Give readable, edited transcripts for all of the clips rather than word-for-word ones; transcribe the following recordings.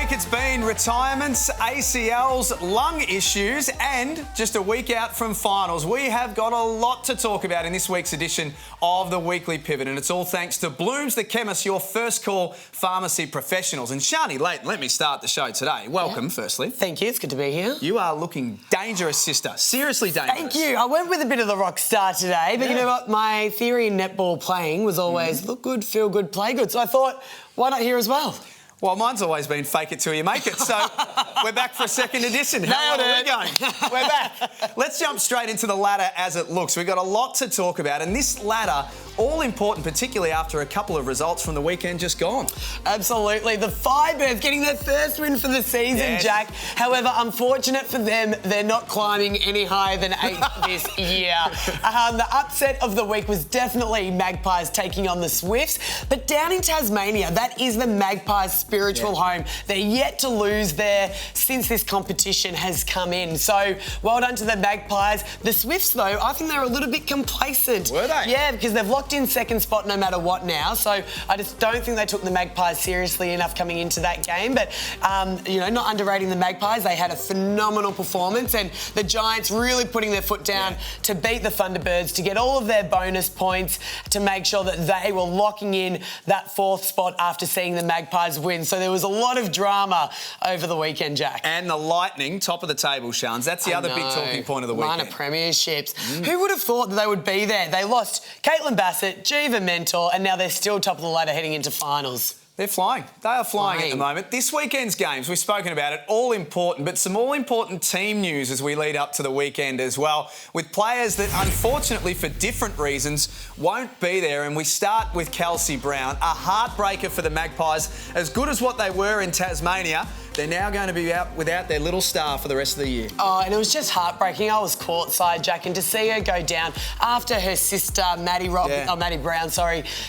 week it's been retirements, ACLs, lung issues, and just a week out from finals. We have got a lot to talk about in this week's edition of the Weekly Pivot, and it's all thanks to Bloom's the Chemist, your first call pharmacy professionals. And Sharni Layton, let me start the show today. Welcome, firstly. Thank you, it's good to be here. You are looking dangerous, sister. Seriously dangerous. Thank you. I went with a bit of the rock star today, but you know what? My theory in netball playing was always look good, feel good, play good. So I thought, why not here as well? Well, mine's always been fake it till you make it, so we're back for a second edition. How are we going? We're back. Let's jump straight into the ladder as it looks. We've got a lot to talk about, and this ladder, all important, particularly after a couple of results from the weekend just gone. Absolutely. The Firebirds getting their first win for the season, Jack. However, unfortunate for them, they're not climbing any higher than 8th this year. The upset of the week was definitely Magpies taking on the Swifts, but down in Tasmania, that is the Magpies' spiritual home. They're yet to lose there since this competition has come in. So, well done to the Magpies. The Swifts, though, I think they're a little bit complacent. Were they? Yeah, because they've locked in second spot no matter what now. So, I just don't think they took the Magpies seriously enough coming into that game. But, you know, not underrating the Magpies. They had a phenomenal performance, and the Giants really putting their foot down to beat the Thunderbirds, to get all of their bonus points, to make sure that they were locking in that 4th spot after seeing the Magpies win. So there was a lot of drama over the weekend, Jack. And the Lightning, top of the table, Shans. That's the other big talking point of the weekend. Minor premierships. Who would have thought that they would be there? They lost Caitlin Bassett, Jiva Mentor, and now they're still top of the ladder heading into finals. They're flying. They are flying at the moment. This weekend's games, we've spoken about it, all important, but some all-important team news as we lead up to the weekend as well, with players that, unfortunately, for different reasons, won't be there. And we start with Kelsey Brown, a heartbreaker for the Magpies. As good as what they were in Tasmania, they're now going to be out without their little star for the rest of the year. Oh, and it was just heartbreaking. I was courtside, Jack, and to see her go down after her sister, Maddie Brown,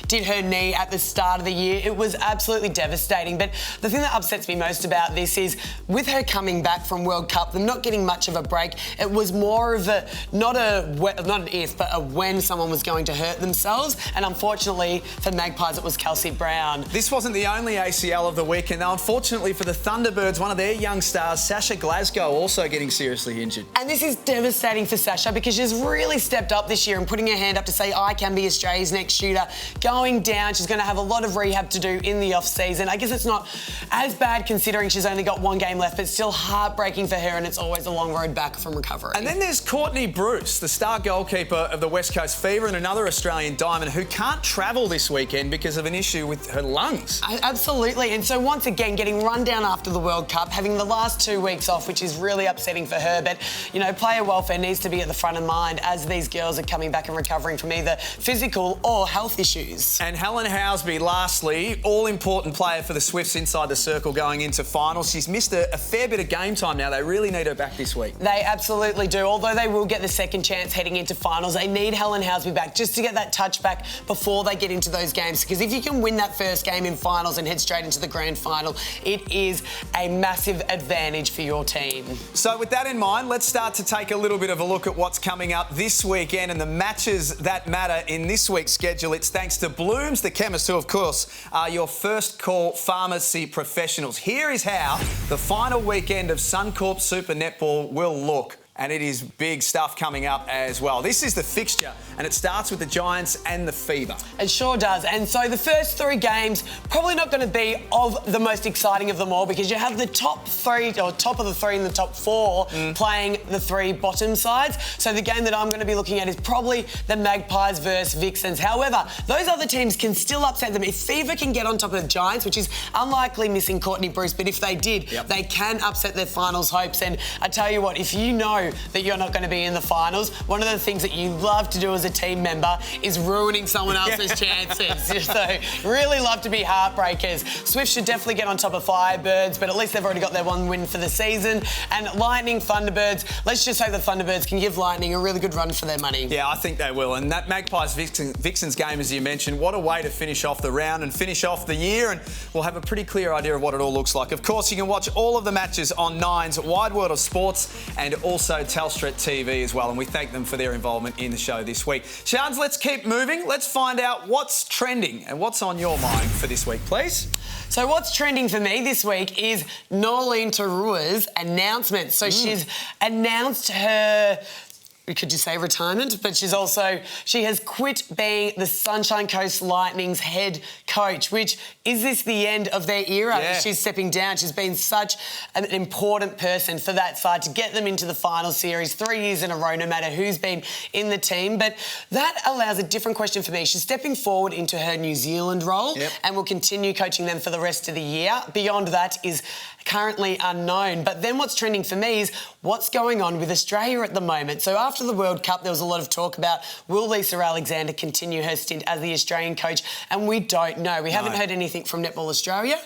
did her knee at the start of the year, it was absolutely devastating. But the thing that upsets me most about this is, with her coming back from World Cup, them not getting much of a break, it was more of a, not an if, but a when someone was going to hurt themselves. And unfortunately, for Magpies, it was Kelsey Brown. This wasn't the only ACL of the weekend, though. Unfortunately for the Thunderbirds, one of their young stars, Sasha Glasgow, also getting seriously injured. And this is devastating for Sasha because she's really stepped up this year and putting her hand up to say, I can be Australia's next shooter. Going down, she's going to have a lot of rehab to do in the off-season. I guess it's not as bad considering she's only got one game left, but still heartbreaking for her, and it's always a long road back from recovery. And then there's Courtney Bruce, the star goalkeeper of the West Coast Fever and another Australian diamond, who can't travel this weekend because of an issue with her lungs. Absolutely. And so once again, getting run down after the World Cup, having the last 2 weeks off, which is really upsetting for her. But, you know, player welfare needs to be at the front of mind as these girls are coming back and recovering from either physical or health issues. And Helen Housby, lastly, all-important player for the Swifts inside the circle going into finals. She's missed a fair bit of game time now. They really need her back this week. They absolutely do. Although they will get the second chance heading into finals, they need Helen Housby back just to get that touch back before they get into those games. Because if you can win that first game in finals and head straight into the grand final, it is a massive advantage for your team. So with that in mind, let's start to take a little bit of a look at what's coming up this weekend and the matches that matter in this week's schedule. It's thanks to Bloom's the Chemist, who of course are your first call pharmacy professionals. Here is how the final weekend of Suncorp Super Netball will look. And it is big stuff coming up as well. This is the fixture, and it starts with the Giants and the Fever. It sure does. And so the first 3 games, probably not going to be of the most exciting of them all, because you have the top 3, or top of the 3 and the top 4 playing the 3 bottom sides. So the game that I'm going to be looking at is probably the Magpies versus Vixens. However, those other teams can still upset them. If Fever can get on top of the Giants, which is unlikely missing Courtney Bruce, but if they did, they can upset their finals hopes. And I tell you what, if you know that you're not going to be in the finals, one of the things that you love to do as a team member is ruining someone else's chances. So really love to be heartbreakers. Swifts should definitely get on top of Firebirds, but at least they've already got their 1 win for the season. And Lightning, Thunderbirds, let's just hope the Thunderbirds can give Lightning a really good run for their money. Yeah, I think they will. And that Magpies-Vixens game, as you mentioned, what a way to finish off the round and finish off the year, and we'll have a pretty clear idea of what it all looks like. Of course, you can watch all of the matches on Nine's Wide World of Sports and also Telstra TV as well, and we thank them for their involvement in the show this week. week. Shans, let's keep moving. Let's find out what's trending and what's on your mind for this week, please. So what's trending for me this week is Nolene Taurua's announcement. So she's announced her... could you say retirement? But she has quit being the Sunshine Coast Lightning's head coach, which is this the end of their era? Yeah. She's stepping down. She's been such an important person for that side to get them into the final series 3 years in a row, no matter who's been in the team. But that allows a different question for me. She's stepping forward into her New Zealand role and will continue coaching them for the rest of the year. Beyond that is currently unknown. But then what's trending for me is what's going on with Australia at the moment. So after the World Cup, there was a lot of talk about will Lisa Alexander continue her stint as the Australian coach, and we don't know. We haven't heard anything from Netball Australia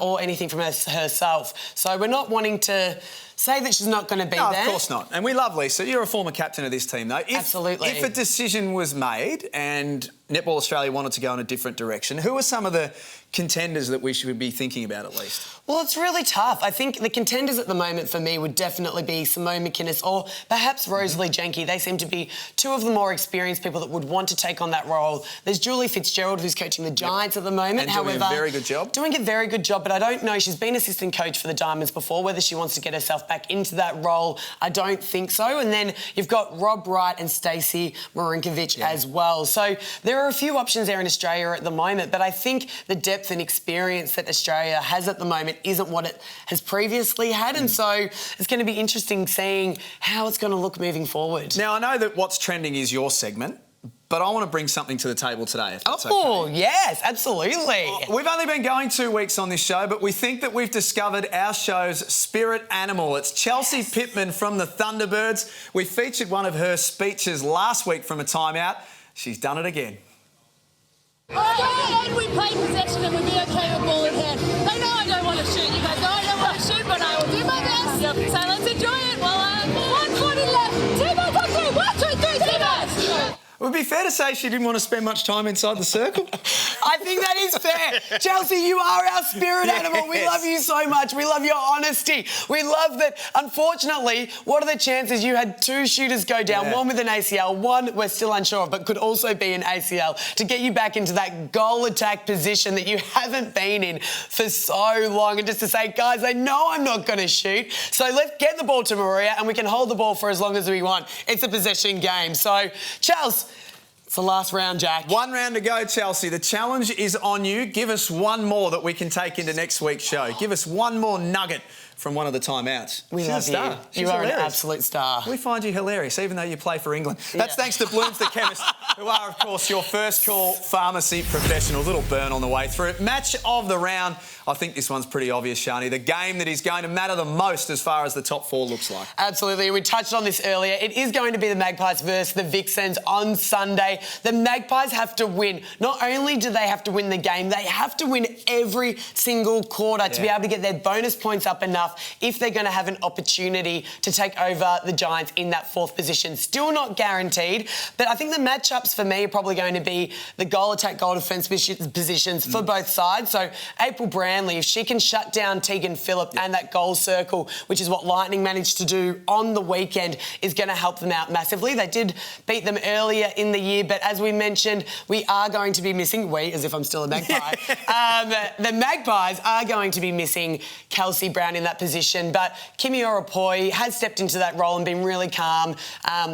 or anything from herself. So we're not wanting to say that she's not going to be there. No, of course not. And we love Lisa. You're a former captain of this team, though. Absolutely. If a decision was made and Netball Australia wanted to go in a different direction, who are some of the contenders that we should be thinking about at least? Well, it's really tough. I think the contenders at the moment for me would definitely be Simone McInnes or perhaps Rosalie Jenke. They seem to be two of the more experienced people that would want to take on that role. There's Julie Fitzgerald, who's coaching the Giants at the moment. And doing a very good job. Doing a very good job, but I don't know. She's been assistant coach for the Diamonds before. Whether she wants to get herself back into that role, I don't think so. And then you've got Rob Wright and Stacey Marinkovic as well. So there are a few options there in Australia at the moment, but I think the depth and experience that Australia has at the moment isn't what it has previously had, and so it's going to be interesting seeing how it's going to look moving forward. Now, I know that what's trending is your segment, but I want to bring something to the table today, if that's okay. Yes, absolutely. We've only been going 2 weeks on this show, but we think that we've discovered our show's spirit animal. It's Chelsea Pitman from the Thunderbirds. We featured one of her speeches last week from a timeout. She's done it again. And we play possession and we'll be okay with ball in hand. They know I don't want to shoot. You guys know I don't want to shoot, but I will do my best. Yep. So let's enjoy it while I'm 140 left. T-Bars up to 1, 2, 3, T-Bars. It would be fair to say she didn't want to spend much time inside the circle. I think that is fair. Chelsea, you are our spirit animal. We love you so much. We love your honesty. We love that, unfortunately, what are the chances you had 2 shooters go down, one with an ACL, one we're still unsure of, but could also be an ACL, to get you back into that goal attack position that you haven't been in for so long, and just to say, guys, they know I'm not going to shoot, so let's get the ball to Maria and we can hold the ball for as long as we want. It's a possession game. So, Chelsea, it's the last round, Jack. 1 round to go, Chelsea. The challenge is on you. Give us one more that we can take into next week's show. Give us one more nugget from one of the timeouts. We love you. She's you are hilarious. An absolute star. We find you hilarious, even though you play for England. That's thanks to Blooms the Chemist, who are, of course, your first call pharmacy professionals. Little burn on the way through. Match of the round. I think this one's pretty obvious, Sharni. The game that is going to matter the most as far as the top 4 looks like. Absolutely. We touched on this earlier. It is going to be the Magpies versus the Vixens on Sunday. The Magpies have to win. Not only do they have to win the game, they have to win every single quarter to be able to get their bonus points up enough if they're going to have an opportunity to take over the Giants in that 4th position. Still not guaranteed, but I think the matchups for me are probably going to be the goal attack, goal defence positions for both sides. So April Branley, if she can shut down Tegan Phillip and that goal circle, which is what Lightning managed to do on the weekend, is going to help them out massively. They did beat them earlier in the year, but as we mentioned, we are going to be missing, as if I'm still a Magpie, the Magpies are going to be missing Kelsey Brown in that position, but Kimi Orapoi has stepped into that role and been really calm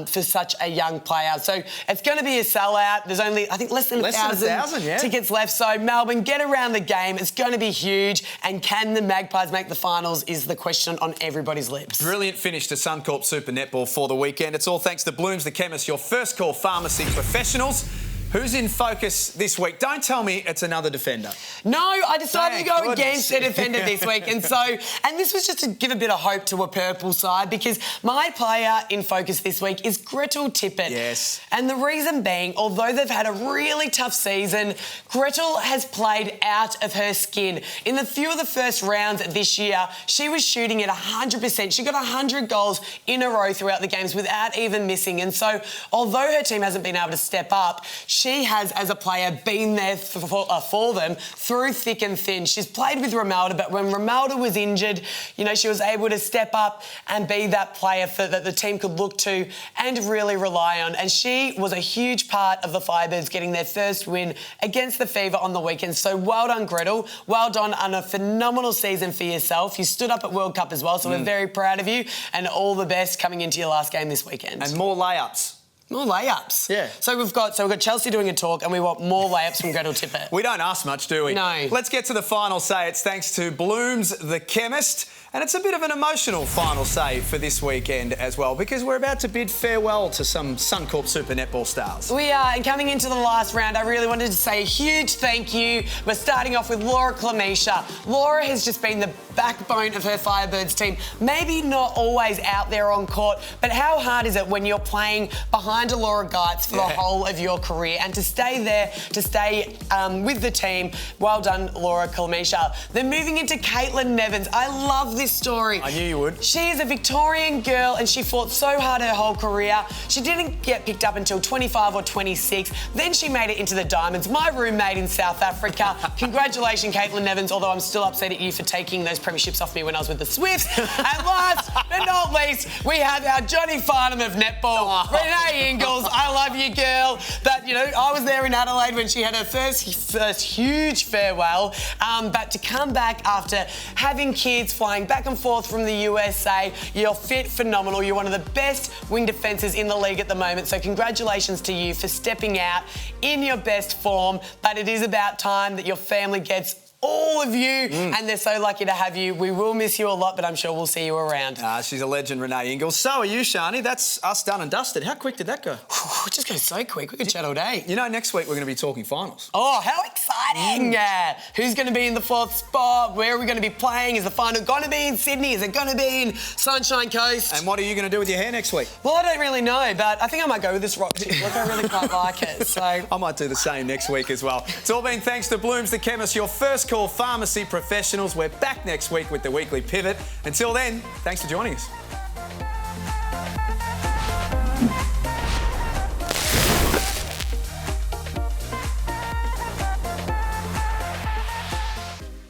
for such a young player. So it's going to be a sellout. There's only, I think, less than 1,000 tickets left. So Melbourne, get around the game. It's going to be huge. And can the Magpies make the finals is the question on everybody's lips. Brilliant finish to Suncorp Super Netball for the weekend. It's all thanks to Blooms the Chemist, your first call pharmacy professionals. Who's in focus this week? Don't tell me it's another defender. No, I decided to go against a defender this week. And this was just to give a bit of hope to a purple side, because my player in focus this week is Gretel Tippett. Yes. And the reason being, although they've had a really tough season, Gretel has played out of her skin. In the few of the first rounds this year, she was shooting at 100%. She got 100 goals in a row throughout the games without even missing. And so, although her team hasn't been able to step up, she has, as a player, been there for them through thick and thin. She's played with Romelda, but when Romelda was injured, you know, she was able to step up and be that player that the team could look to and really rely on. And she was a huge part of the Firebirds getting their first win against the Fever on the weekend. So well done, Gretel. Well done on a phenomenal season for yourself. You stood up at World Cup as well, so we're very proud of you, and all the best coming into your last game this weekend. And more layups. More layups. Yeah. So we've got Chelsea doing a talk, and we want more layups from Gretel Tippett. We don't ask much, do we? No. Let's get to the final say. It's thanks to Blooms the Chemist. And it's a bit of an emotional final say for this weekend as well, because we're about to bid farewell to some Suncorp Super Netball stars. We are, and coming into the last round, I really wanted to say a huge thank you. We're starting off with Laura Clemisha. Laura has just been the backbone of her Firebirds team. Maybe not always out there on court, but how hard is it when you're playing behind a Laura Geitz for the whole of your career, and to stay there, to stay with the team. Well done, Laura Clemisha. Then moving into Caitlin Nevins. I love this story. I knew you would. She is a Victorian girl, and she fought so hard her whole career. She didn't get picked up until 25 or 26. Then she made it into the Diamonds, my roommate in South Africa. Congratulations, Caitlin Nevins, although I'm still upset at you for taking those premierships off me when I was with the Swifts. And last but not least, we have our Johnny Farnham of netball, Renee Ingles. I love you, girl. But, you know, I was there in Adelaide when she had her first huge farewell. But to come back after having kids, flying back and forth from the USA, you're fit, phenomenal. You're one of the best wing defences in the league at the moment. So congratulations to you for stepping out in your best form. But it is about time that your family gets all of you, and they're so lucky to have you. We will miss you a lot, but I'm sure we'll see you around. She's a legend, Renee Ingles. So are you, Sharni. That's us done and dusted. How quick did that go? It just goes so quick. We could chat all day. You know, next week we're going to be talking finals. Oh, how exciting! Who's going to be in the fourth spot? Where are we going to be playing? Is the final going to be in Sydney? Is it going to be in Sunshine Coast? And what are you going to do with your hair next week? Well, I don't really know, but I think I might go with this rock tip. Look, I really quite like it. So I might do the same next week as well. It's all been thanks to Blooms the Chemist, your first call pharmacy professionals. We're back next week with the Weekly Pivot. Until then, thanks for joining us.